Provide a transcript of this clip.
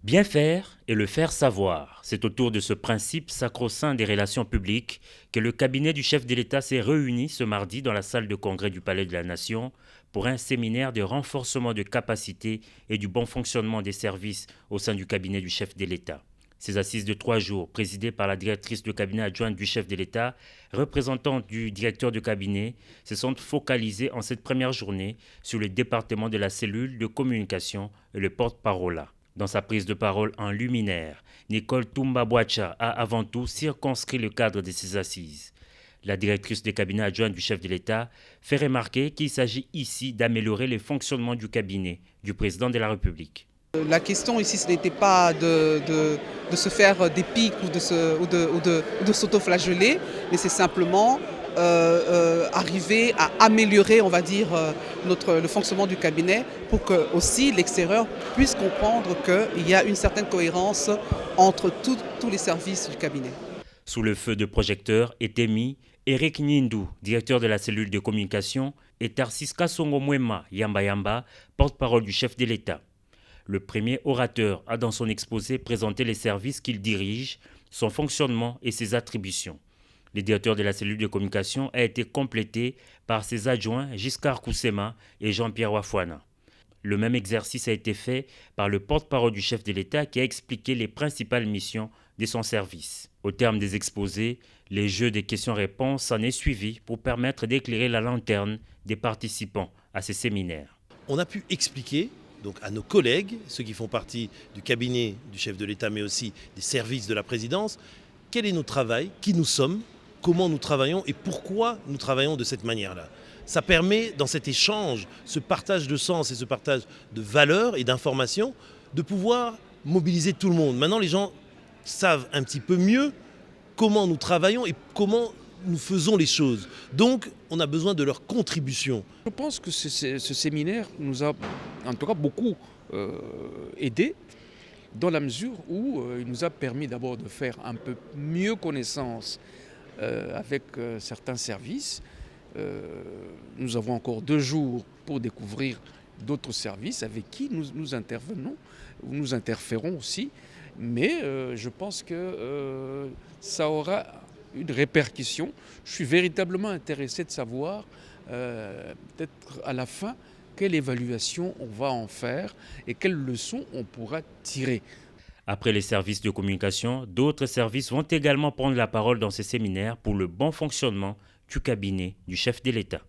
Bien faire et le faire savoir. C'est autour de ce principe sacro-saint des relations publiques que le cabinet du chef de l'État s'est réuni ce mardi dans la salle de congrès du Palais de la Nation pour un séminaire de renforcement de capacités et du bon fonctionnement des services au sein du cabinet du chef de l'État. Ces assises de 3 jours, présidées par la directrice de cabinet adjointe du chef de l'État, représentante du directeur de cabinet, se sont focalisées en cette première journée sur le département de la cellule de communication et le porte-parole. Dans sa prise de parole en luminaire, Nicole Toumba-Boacha a avant tout circonscrit le cadre de ces assises. La directrice de cabinet adjointe du chef de l'État fait remarquer qu'il s'agit ici d'améliorer le fonctionnement du cabinet du président de la République. La question ici, ce n'était pas de se faire des pics ou de s'auto-flageller, mais c'est simplement arriver à améliorer, on va dire, le fonctionnement du cabinet pour que aussi l'extérieur puisse comprendre qu'il y a une certaine cohérence entre tous les services du cabinet. Sous le feu de projecteur étaient mis Eric Nindou, directeur de la cellule de communication, et Tarsis Kasongo Mwema Yamba Yamba, porte-parole du chef de l'État. Le premier orateur a dans son exposé présenté les services qu'il dirige, son fonctionnement et ses attributions. Le directeur de la cellule de communication a été complété par ses adjoints Giscard Koussema et Jean-Pierre Wafouana. Le même exercice a été fait par le porte-parole du chef de l'État qui a expliqué les principales missions de son service. Au terme des exposés, les jeux des questions-réponses s'en est suivi pour permettre d'éclairer la lanterne des participants à ces séminaires. On a pu expliquer donc à nos collègues, ceux qui font partie du cabinet du chef de l'État, mais aussi des services de la présidence, quel est notre travail, qui nous sommes, comment nous travaillons et pourquoi nous travaillons de cette manière-là. Ça permet, dans cet échange, ce partage de sens et ce partage de valeurs et d'informations, de pouvoir mobiliser tout le monde. Maintenant, les gens savent un petit peu mieux comment nous travaillons et comment nous faisons les choses. Donc, on a besoin de leur contribution. Je pense que ce séminaire nous a en tout cas beaucoup aidé dans la mesure où il nous a permis d'abord de faire un peu mieux connaissance avec certains services. Nous avons encore 2 jours pour découvrir d'autres services avec qui nous intervenons, ou nous interférons aussi. Mais je pense que ça aura une répercussion. Je suis véritablement intéressé de savoir, peut-être à la fin, quelle évaluation on va en faire et quelles leçons on pourra tirer. Après les services de communication, d'autres services vont également prendre la parole dans ces séminaires pour le bon fonctionnement du cabinet du chef de l'État.